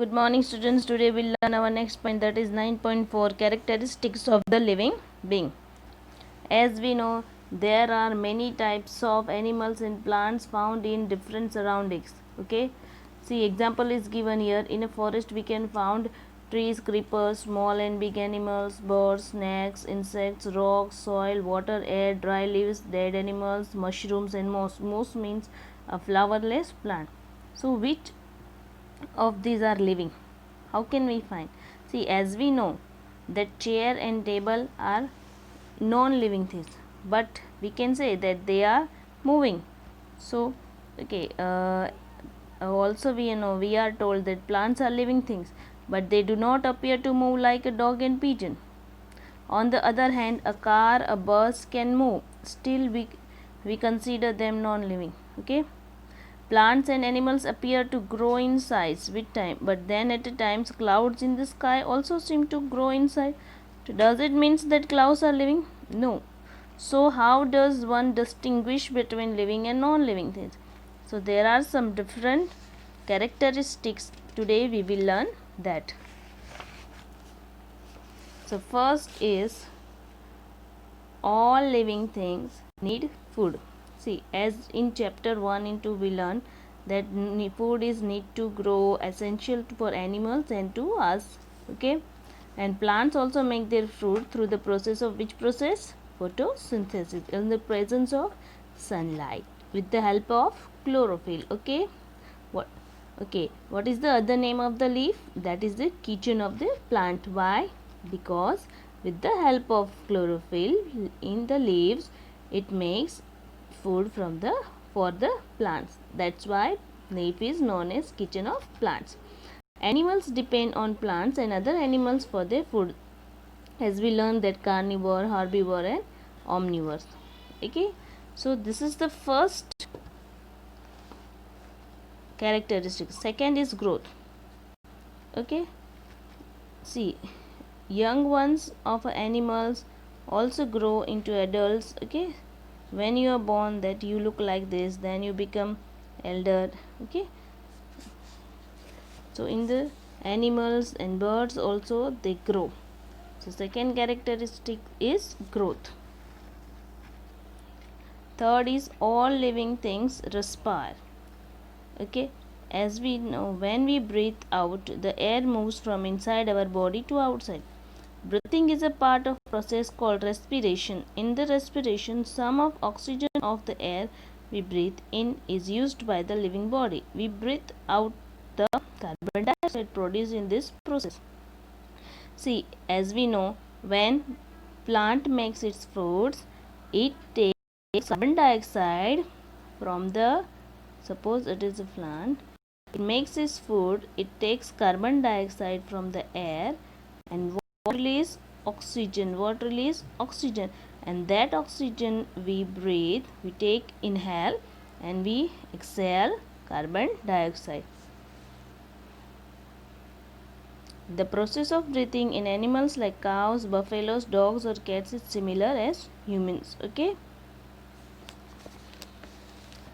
Good morning students. Today we'll learn our next point, that is 9.4, characteristics of the living being. As we know, there are many types of animals and plants found in different surroundings. Okay, see, example is given here. In a forest we can find trees, creepers, small and big animals, birds, snakes, insects, rocks, soil, water, air, dry leaves, dead animals, mushrooms and moss. Moss means a flowerless plant. So which of these are living? How can we find? See, as we know that chair and table are non-living things, but we can say that they are moving. So okay, also we are told that plants are living things, but they do not appear to move like a dog and pigeon. On the other hand, a car, a bus can move, still we consider them non-living. Okay, plants and animals appear to grow in size with time, but then at times clouds in the sky also seem to grow in size. Does it mean that clouds are living? No. So how does one distinguish between living and non-living things? So there are some different characteristics. Today we will learn that. So first is, all living things need food. See, as in chapter 1 and 2 we learn that food is need to grow, essential for animals and to us. Okay, and plants also make their food through the process of which process? Photosynthesis, in the presence of sunlight with the help of chlorophyll. Okay, what is the other name of the leaf? That is the kitchen of the plant. Why? Because with the help of chlorophyll in the leaves, it makes food for the plants. That's why leaf is known as kitchen of plants. Animals depend on plants and other animals for their food, as we learned that carnivore, herbivore and omnivores. Okay, so this is the first characteristic. Second is growth. Okay, see, young ones of animals also grow into adults. Okay, when you are born, that you look like this, then you become elder. Okay, so in the animals and birds also they grow. So second characteristic is growth. Third is, all living things respire. Okay, as we know, when we breathe out, the air moves from inside our body to outside. Breathing is a part of process called respiration. In the respiration, some of oxygen of the air we breathe in is used by the living body. We breathe out the carbon dioxide produced in this process. See, as we know, when plant makes its fruits, it takes carbon dioxide from the, suppose it is a plant, it makes its food, it takes carbon dioxide from the air and release oxygen. What release? Oxygen. And that oxygen we breathe, we take, inhale, and we exhale carbon dioxide. The process of breathing in animals like cows, buffaloes, dogs or cats is similar as humans. Okay,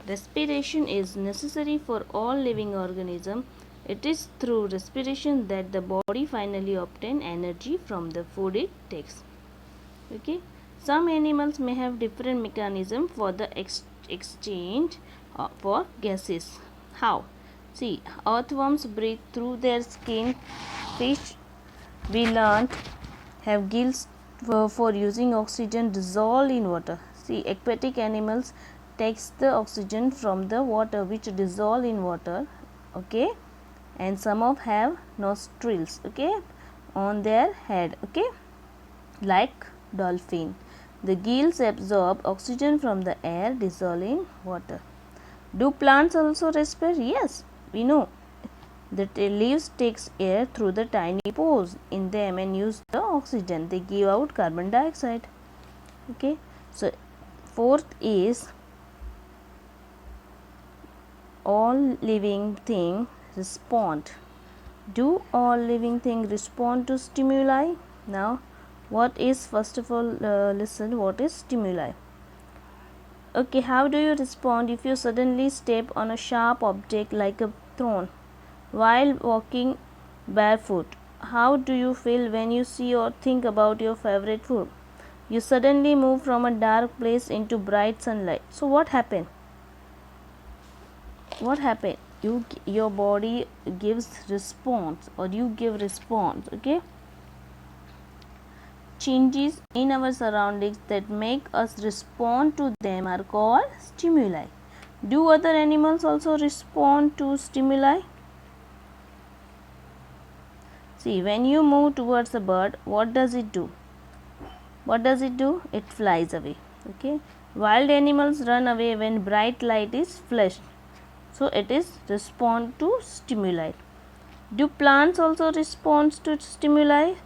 respiration is necessary for all living organisms. It is through respiration that the body finally obtains energy from the food it takes. Okay, some animals may have different mechanism for the exchange for gases. How? See, earthworms breathe through their skin. Fish, we learned, have gills for using oxygen dissolved in water. See, aquatic animals takes the oxygen from the water which dissolve in water. Okay, and some of have nostrils, okay, on their head. Okay, like dolphin. The gills absorb oxygen from the air dissolved in water. Do plants also respire? Yes, we know that the leaves takes air through the tiny pores in them and use the oxygen. They give out carbon dioxide. Okay, so fourth is, all living things respond. Do all living things respond to stimuli? Now, what is, first of all, listen, what is stimuli? Okay, how do you respond if you suddenly step on a sharp object like a thorn? While walking, barefoot. How do you feel when you see or think about your favorite food? You suddenly move from a dark place into bright sunlight. So what happened? What happened? Your body gives response, or you give response. Okay, changes in our surroundings that make us respond to them are called stimuli. Do other animals also respond to stimuli? See, when you move towards a bird, what does it do? What does it do? It flies away. Okay, wild animals run away when bright light is flashed. So it is respond to stimuli. Do plants also respond to stimuli?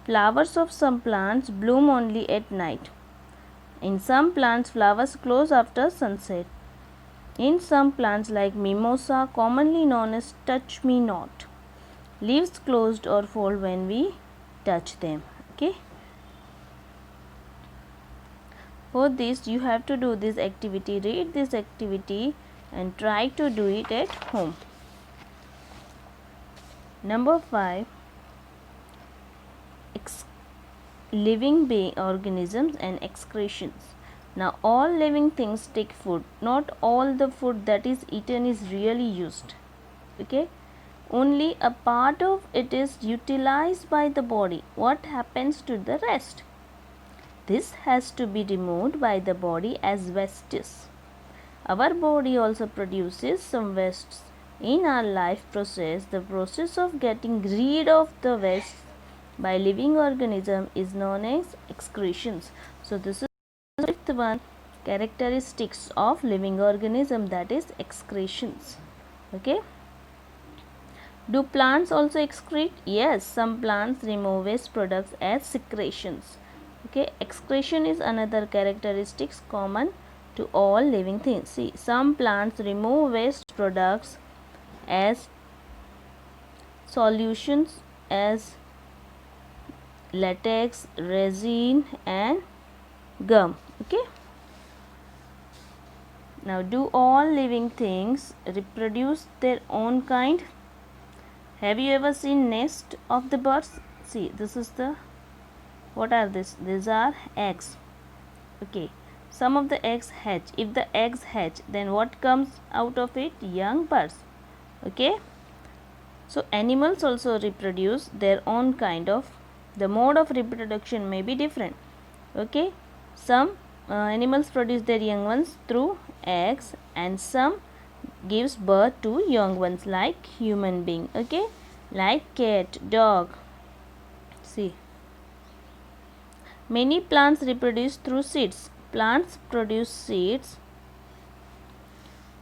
Flowers of some plants bloom only at night. In some plants, flowers close after sunset. In some plants like mimosa, commonly known as touch me not, leaves closed or fold when we touch them. Okay. For this, you have to do this activity, read this activity and try to do it at home. Number 5, living being organisms and excretions. Now all living things take food. Not all the food that is eaten is really used. Okay, only a part of it is utilized by the body. What happens to the rest? This has to be removed by the body as wastes. Our body also produces some wastes. In our life process, the process of getting rid of the waste by living organism is known as excretions. So this is the fifth one, characteristics of living organism, that is excretions. Okay. Do plants also excrete? Yes, some plants remove waste products as secretions. Okay, excretion is another characteristics common to all living things. See, some plants remove waste products as solutions, as latex, resin and gum. Okay. Now, do all living things reproduce their own kind? Have you ever seen nest of the birds? See, this is the, what are this? These are eggs. Okay, some of the eggs hatch. If the eggs hatch, then what comes out of it? Young birds. Okay, so animals also reproduce their own kind of, the mode of reproduction may be different. Okay, some animals produce their young ones through eggs and some gives birth to young ones like human being. Okay, like cat, dog. See, many plants reproduce through seeds. Plants produce seeds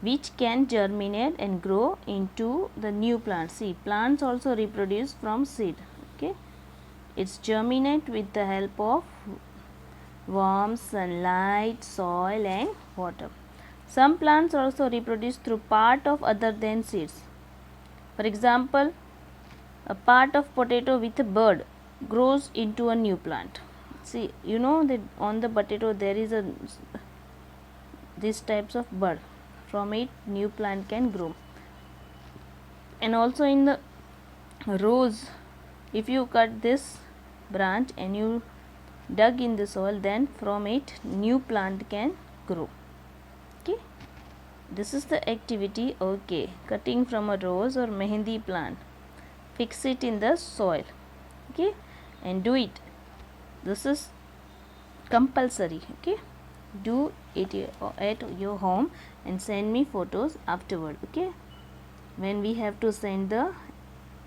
which can germinate and grow into the new plant. See, plants also reproduce from seed. Okay, it's germinate with the help of warmth, sunlight, soil and water. Some plants also reproduce through part of other than seeds. For example, a part of potato with a bird grows into a new plant. See, you know that on the potato there is a these types of bird. From it new plant can grow. And also in the rose, if you cut this branch and you dug in the soil, then from it new plant can grow. Okay, this is the activity. Okay, cutting from a rose or mehendi plant, fix it in the soil. Okay, and do it. This is compulsory. Okay, do it at your home and send me photos afterward. Okay, when we have to send the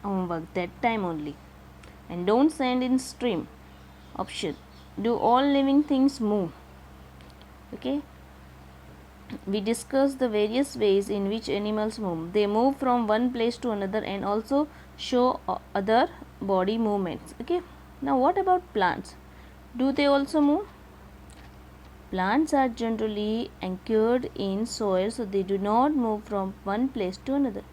homework, that time only, and don't send in stream option. Do all living things move? Okay, we discussed the various ways in which animals move. They move from one place to another and also show other body movements. Okay, now what about plants? Do they also move? Plants are generally anchored in soil, so they do not move from one place to another.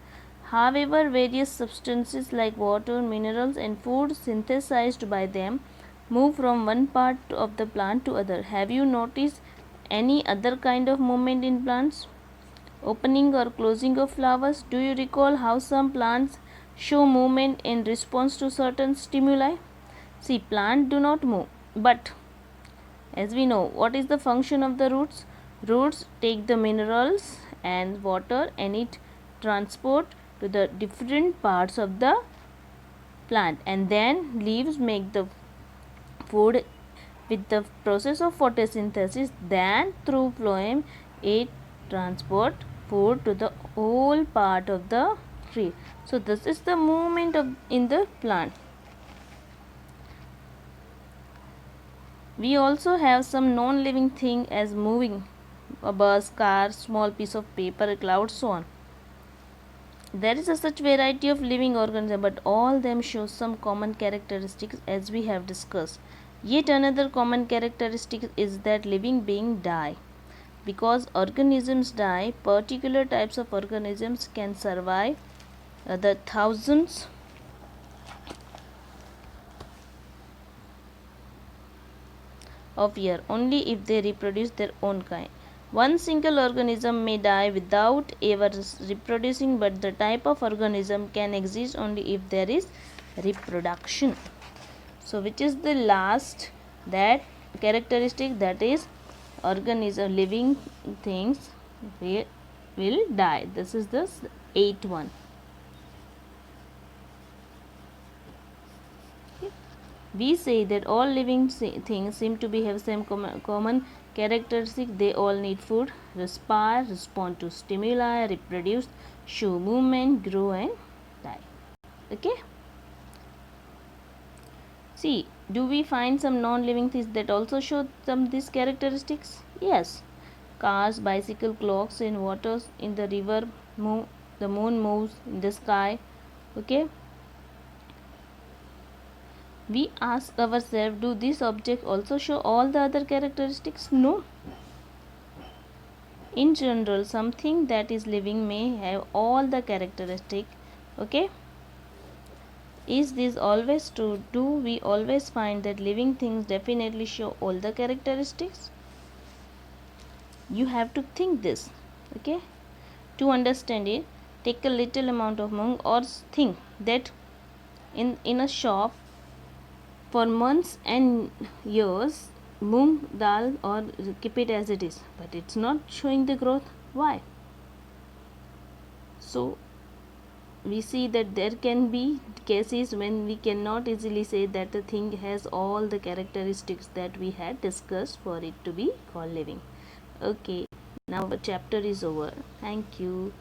However, various substances like water, minerals and food synthesized by them move from one part of the plant to other. Have you noticed any other kind of movement in plants? Opening or closing of flowers. Do you recall how some plants show movement in response to certain stimuli. See, plants do not move, but as we know, what is the function of the roots? Roots take the minerals and water and it transport to the different parts of the plant, and then leaves make the food with the process of photosynthesis. Then through phloem it transport food to the whole part of the tree. So this is the movement of in the plant. We also have some non-living thing as moving, a bus, car, small piece of paper, a cloud, so on. There is a such variety of living organisms, but all them show some common characteristics as we have discussed. Yet another common characteristic is that living beings die. Because organisms die, particular types of organisms can survive the thousands of years only if they reproduce their own kind. One single organism may die without ever reproducing, but the type of organism can exist only if there is reproduction. So which is the last that characteristic, that is organism, living things will die. This is the eighth one. We say that all living things seem to be have same common characteristic. They all need food, respire, respond to stimuli, reproduce, show movement, grow and die. Okay. See, do we find some non-living things that also show some these characteristics? Yes. Cars, bicycle, clocks in waters, in the river, the moon moves in the sky. Okay. We ask ourselves, do these objects also show all the other characteristics? No. In general, something that is living may have all the characteristics. Okay. Is this always true? Do we always find that living things definitely show all the characteristics? You have to think this. Okay. To understand it, take a little amount of mung, or think that in a shop for months and years, moong dal, or keep it as it is, but it's not showing the growth. Why? So we see that there can be cases when we cannot easily say that the thing has all the characteristics that we had discussed for it to be called living. Okay, now the chapter is over. Thank you.